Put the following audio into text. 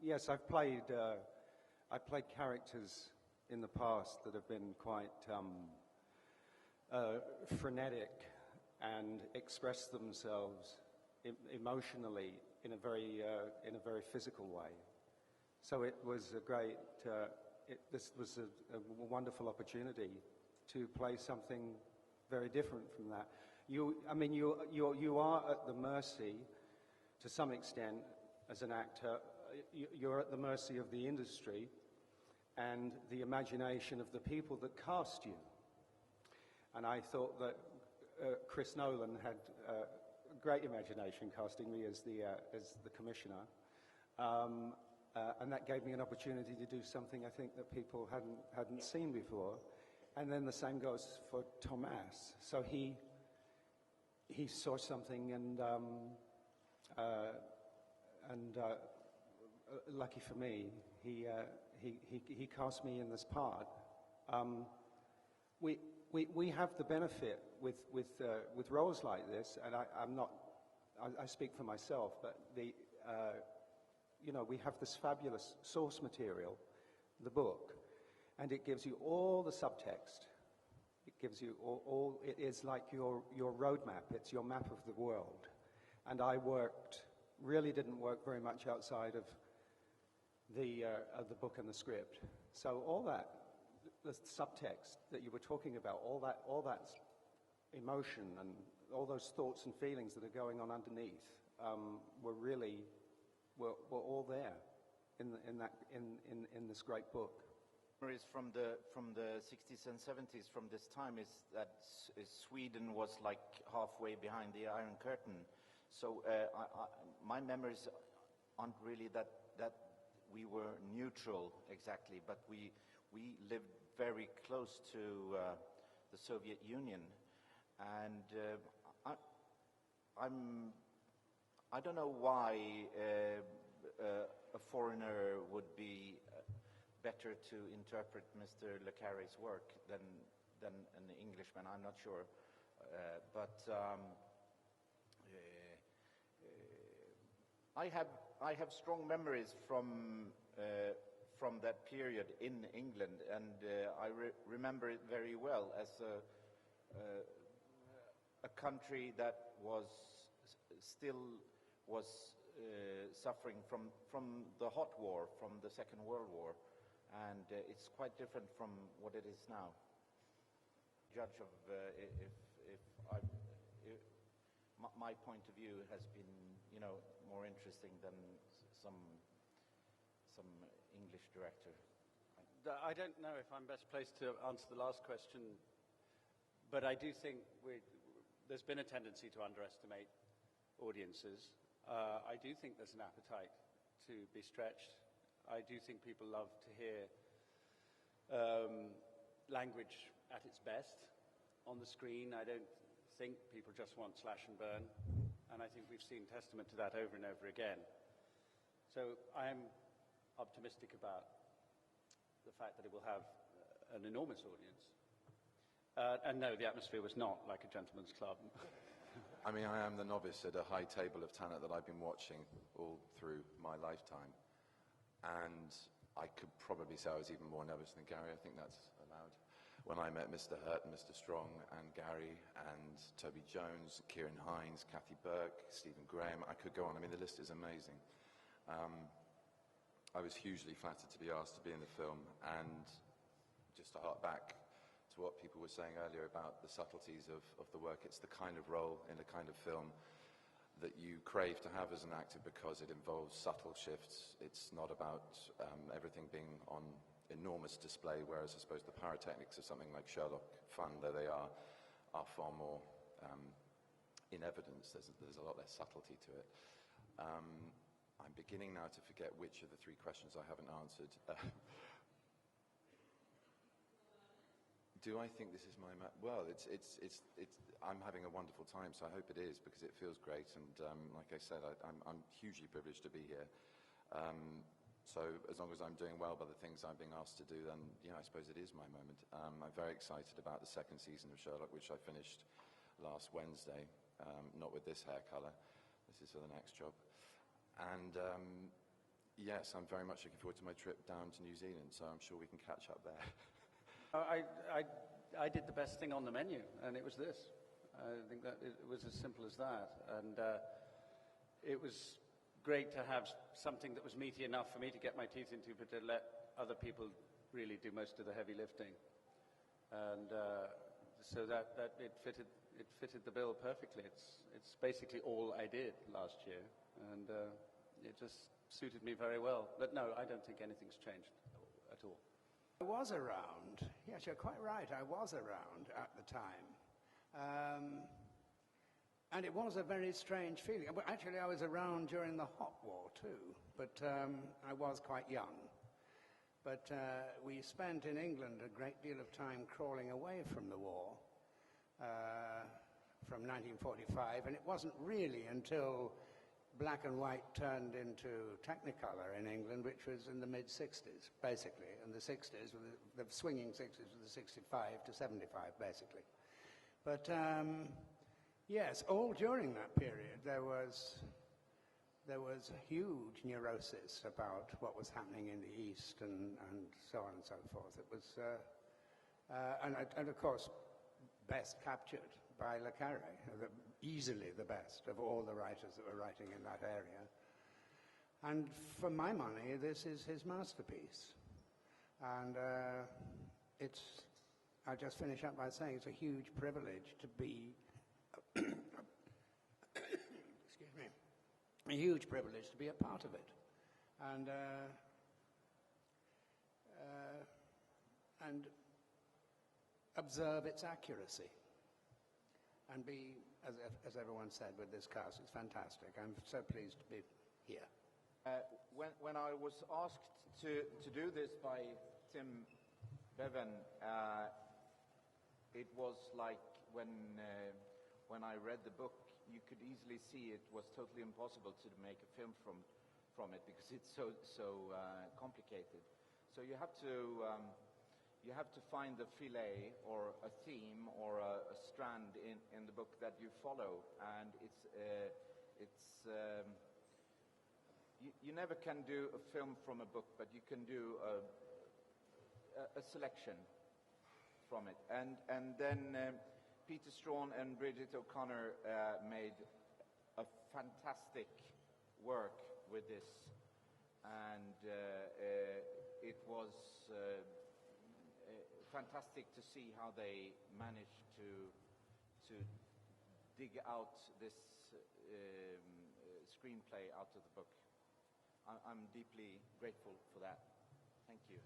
Yes, I played characters in the past that have been quite frenetic and express themselves emotionally in a very physical way. So it was a great. This was a wonderful opportunity to play something very different from that. You are at the mercy, to some extent, as an actor. You're at the mercy of the industry and the imagination of the people that cast you. And I thought that Chris Nolan had great imagination casting me as the commissioner, and that gave me an opportunity to do something I think that people hadn't seen before. And then the same goes for Tomas. So he saw something, and lucky for me, he cast me in this part. We have the benefit with roles like this, and I speak for myself, but we have this fabulous source material, the book, and it gives you all the subtext. It gives you all it is like your roadmap. It's your map of the world. And I really didn't work very much outside of the book and the script. So all that, the subtext that you were talking about, all that emotion and all those thoughts and feelings that are going on underneath were all there in this great book. Memories from the 60s and 70s from this time is that Sweden was like halfway behind the Iron Curtain. So my memories aren't really that we were neutral exactly, but we lived very close to the Soviet Union, and I don't know why a foreigner would be better to interpret Mr. Le Carré's work than an Englishman. I'm not sure, but I have strong memories from that period in England, and I remember it very well as a country that was still suffering from the hot war, from the Second World War, and it's quite different from what it is now. Judge of if my point of view has been, more interesting than some English director. I don't know if I'm best placed to answer the last question, but I do think there's been a tendency to underestimate audiences. I do think there's an appetite to be stretched. I do think people love to hear language at its best on the screen. I don't think people just want slash and burn, and I think we've seen testament to that over and over again. So I am optimistic about the fact that it will have an enormous audience. And no, the atmosphere was not like a gentleman's club. I mean, I am the novice at a high table of talent that I've been watching all through my lifetime. And I could probably say I was even more nervous than Gary. I think that's allowed. When I met Mr. Hurt and Mr. Strong and Gary and Toby Jones, Kieran Hines, Kathy Burke, Stephen Graham, I could go on. I mean, the list is amazing. I was hugely flattered to be asked to be in the film, and just to hark back to what people were saying earlier about the subtleties of the work, it's the kind of role in the kind of film that you crave to have as an actor because it involves subtle shifts. It's not about everything being on enormous display, whereas I suppose the pyrotechnics of something like Sherlock, fun though they are far more in evidence. There's a lot less subtlety to it. I'm beginning now to forget which of the three questions I haven't answered. Do I think this is my well? I'm having a wonderful time, so I hope it is, because it feels great. And like I said, I'm hugely privileged to be here. So as long as I'm doing well by the things I'm being asked to do, then I suppose it is my moment. I'm very excited about the second season of Sherlock, which I finished last Wednesday. not with this hair color. This is for the next job. And yes, I'm very much looking forward to my trip down to New Zealand, so I'm sure we can catch up there. I did the best thing on the menu, and it was this. I think that it was as simple as that. And it was great to have something that was meaty enough for me to get my teeth into, but to let other people really do most of the heavy lifting. And so that it fitted the bill perfectly. It's basically all I did last year, and it just suited me very well. But no, I don't think anything's changed at all. I was around. Yes, you're quite right. I was around at the time. And it was a very strange feeling. Well, actually, I was around during the Hot War too, but I was quite young. But we spent in England a great deal of time crawling away from the war from 1945, and it wasn't really until black and white turned into Technicolor in England, which was in the mid-60s, basically. And the 60s, the swinging 60s were the 65 to 75, basically. But yes, all during that period, there was huge neurosis about what was happening in the East and so on and so forth. It was, and of course, best captured by Le Carré, easily the best of all the writers that were writing in that area. And for my money, this is his masterpiece. And I'll just finish up by saying it's a huge privilege to be, excuse me, a huge privilege to be a part of it. And observe its accuracy. And be, as everyone said with this cast, it's fantastic. I'm so pleased to be here. When I was asked to do this by Tim Bevan, it was like when I read the book, you could easily see it was totally impossible to make a film from it because it's so complicated. So you have to find the fillet or a theme or a strand in the book that you follow, and you never can do a film from a book, but you can do a selection from it. And then Peter Strawn and Bridget O'Connor made a fantastic work with this, and it was fantastic to see how they managed to dig out this screenplay out of the book. I'm deeply grateful for that. Thank you.